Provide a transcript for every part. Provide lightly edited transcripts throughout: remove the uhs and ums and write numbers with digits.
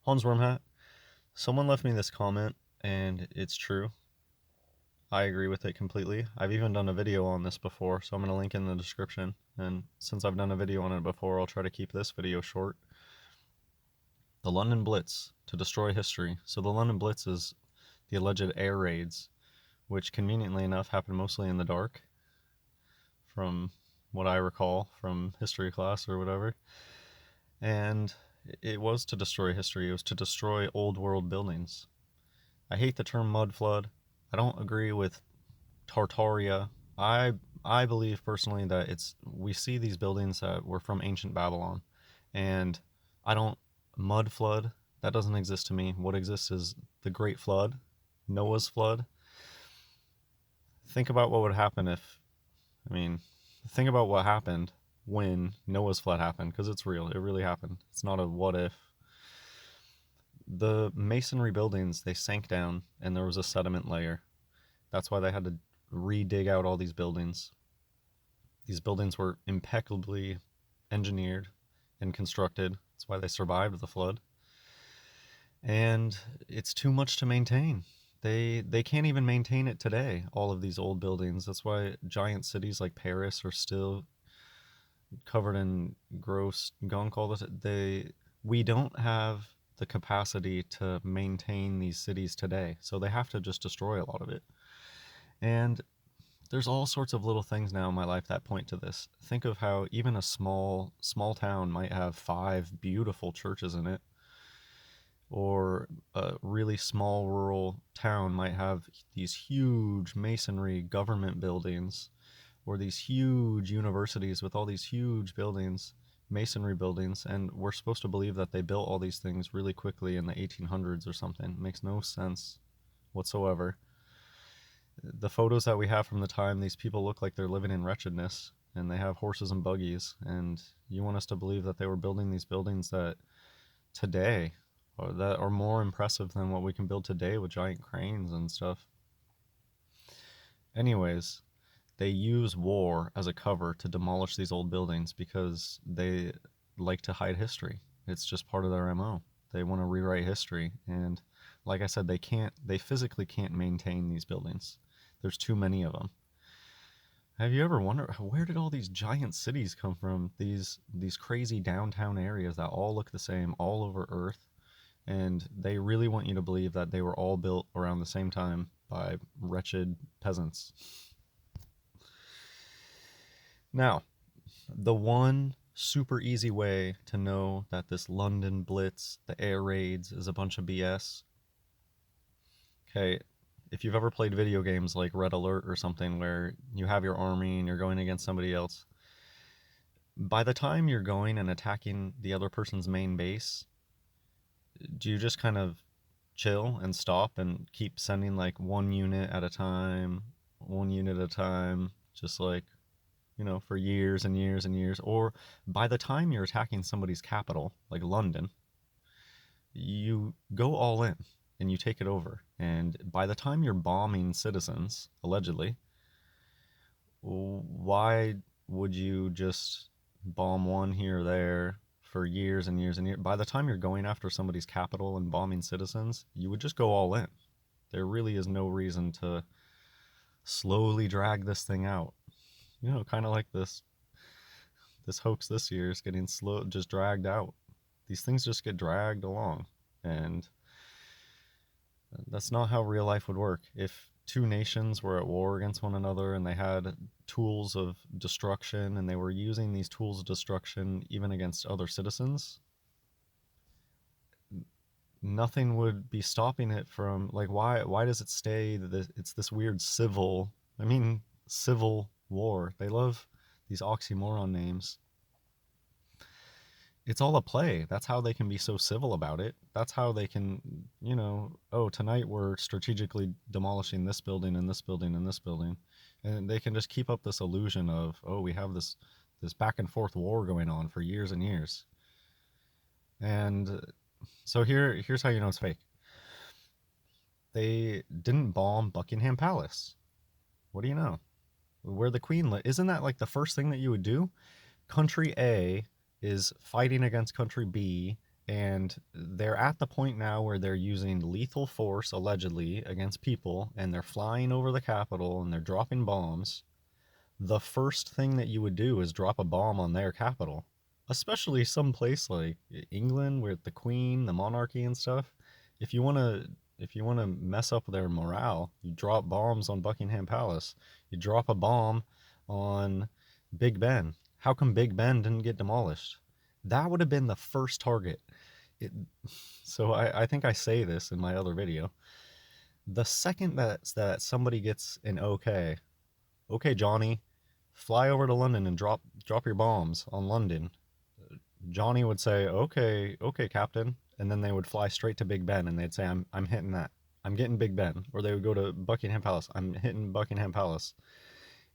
Hans Wormhat, someone left me this comment, and it's true. I agree with it completely. I've even done a video on this before, so I'm going to link in the description. And since I've done a video on it before, I'll try to keep this video short. The London Blitz to destroy history. So the London Blitz is the alleged air raids, which conveniently enough happened mostly in the dark, from what I recall from history class or whatever. And it was to destroy history. It was to destroy old world buildings. I hate the term mud flood. I don't agree with Tartaria. I believe personally that we see these buildings that were from ancient Babylon, and I don't mud flood. That doesn't exist to me. What exists is the Great Flood, Noah's flood. Think about what would happen if, I mean, think about what happened when Noah's flood happened, because it's real. It really happened. It's not a what if. The masonry buildings, they sank down and there was a sediment layer. That's why they had to re-dig out all these buildings. These buildings were impeccably engineered and constructed. That's why they survived the flood. And it's too much to maintain. They can't even maintain it today, all of these old buildings. That's why giant cities like Paris are still covered in gross gunk all the time. We don't have the capacity to maintain these cities today, so they have to just destroy a lot of it. And there's all sorts of little things now in my life that point to this. Think of how even a small town might have 5 beautiful churches in it, or a really small rural town might have these huge masonry government buildings, or these huge universities with all these huge buildings, masonry buildings, and we're supposed to believe that they built all these things really quickly in the 1800s or something. It makes no sense whatsoever. The photos that we have from the time, these people look like they're living in wretchedness, and they have horses and buggies, and you want us to believe that they were building these buildings that today, or that are more impressive than what we can build today with giant cranes and stuff. Anyways, they use war as a cover to demolish these old buildings because they like to hide history. It's just part of their MO. They want to rewrite history, and like I said, they physically can't maintain these buildings. There's too many of them. Have you ever wondered where did all these giant cities come from? These crazy downtown areas that all look the same all over Earth, and they really want you to believe that they were all built around the same time by wretched peasants. Now, the one super easy way to know that this London Blitz, the air raids, is a bunch of BS. Okay, if you've ever played video games like Red Alert or something where you have your army and you're going against somebody else, by the time you're going and attacking the other person's main base, do you just kind of chill and stop and keep sending like one unit at a time, just like, for years and years and years? Or by the time you're attacking somebody's capital, like London, you go all in and you take it over. And by the time you're bombing citizens, allegedly, why would you just bomb one here or there for years and years and years? By the time you're going after somebody's capital and bombing citizens, you would just go all in. There really is no reason to slowly drag this thing out. Kind of like this hoax this year is getting just dragged out. These things just get dragged along, and that's not how real life would work. If two nations were at war against one another and they had tools of destruction and they were using these tools of destruction even against other citizens, nothing would be stopping it from, like, why does it stay that it's this weird civil war? They love these oxymoron names. It's all a play. That's how they can be so civil about it. That's how they can, oh, tonight we're strategically demolishing this building and this building and this building. And they can just keep up this illusion of, oh, we have this back and forth war going on for years and years. And so here's how you know it's fake. They didn't bomb Buckingham Palace. What do you know? Where the Queen isn't that like the first thing that you would do? Country A is fighting against country B, And they're at the point now where they're using lethal force, allegedly, against people, and they're flying over the Capitol and they're dropping bombs. The first thing that you would do is drop a bomb on their capital, especially some place like England with the Queen, the monarchy, and stuff. If you want to, if you want to mess up their morale, you drop bombs on Buckingham Palace. You drop a bomb on Big Ben. How come Big Ben didn't get demolished? That would have been the first target. It, so I think I say this in my other video. The second that somebody gets an okay, Johnny, fly over to London and drop your bombs on London. Johnny would say, okay, Captain, and then they would fly straight to Big Ben and they'd say, I'm hitting that. I'm getting Big Ben. Or they would go to Buckingham Palace. I'm hitting Buckingham Palace.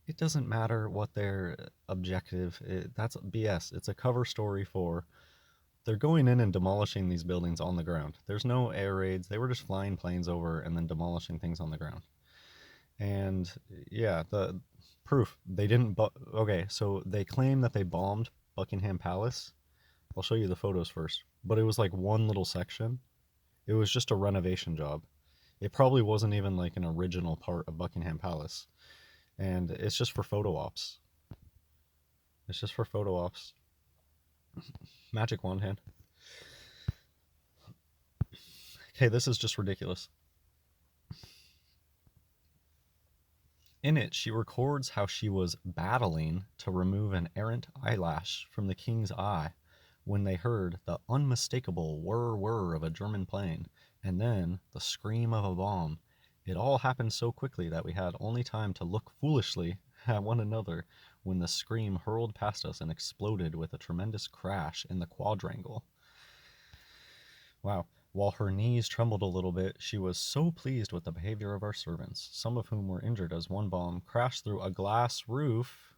It doesn't matter what their objective is. That's BS. It's a cover story for they're going in and demolishing these buildings on the ground. There's no air raids. They were just flying planes over and then demolishing things on the ground. And yeah, the proof they didn't. Okay, so they claim that they bombed Buckingham Palace. I'll show you the photos first. But it was like one little section. It was just a renovation job. It probably wasn't even like an original part of Buckingham Palace. And it's just for photo ops. It's just for photo ops. Magic wand hand. Okay, this is just ridiculous. In it, she records how she was battling to remove an errant eyelash from the king's eye when they heard the unmistakable whir-whir of a German plane, and then the scream of a bomb. It all happened so quickly that we had only time to look foolishly at one another when the scream hurled past us and exploded with a tremendous crash in the quadrangle. Wow. While her knees trembled a little bit, she was so pleased with the behavior of our servants, some of whom were injured as one bomb crashed through a glass roof,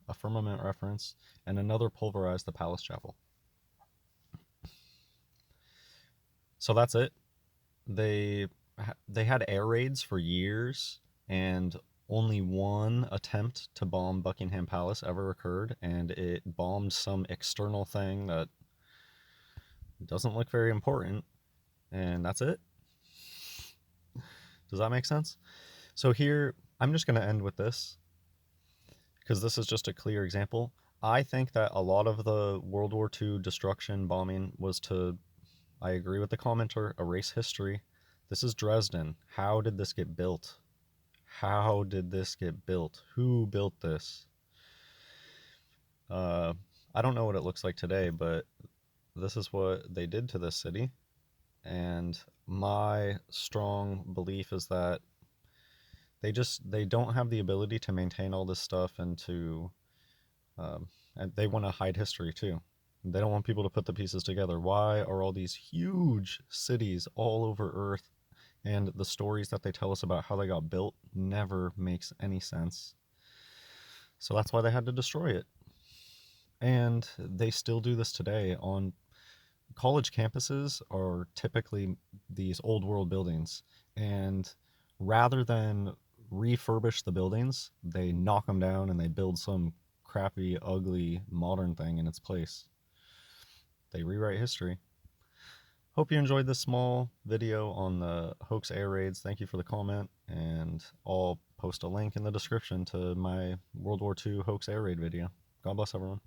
a firmament reference, and another pulverized the palace chapel. So that's it. They had air raids for years, and only one attempt to bomb Buckingham Palace ever occurred, and it bombed some external thing that doesn't look very important, and that's it. Does that make sense? So here, I'm just going to end with this, because this is just a clear example. I think that a lot of the World War II destruction bombing was to, I agree with the commenter, erase history. This is Dresden. How did this get built? How did this get built? Who built this? I don't know what it looks like today, but this is what they did to this city. And my strong belief is that they don't have the ability to maintain all this stuff and to and they want to hide history too. They don't want people to put the pieces together. Why are all these huge cities all over Earth, and the stories that they tell us about how they got built never makes any sense? So that's why they had to destroy it. And they still do this today. On college campuses are typically these old world buildings, and rather than refurbish the buildings, they knock them down and they build some crappy, ugly, modern thing in its place. They rewrite history. Hope you enjoyed this small video on the hoax air raids. Thank you for the comment, and I'll post a link in the description to my World War II hoax air raid video. God bless everyone.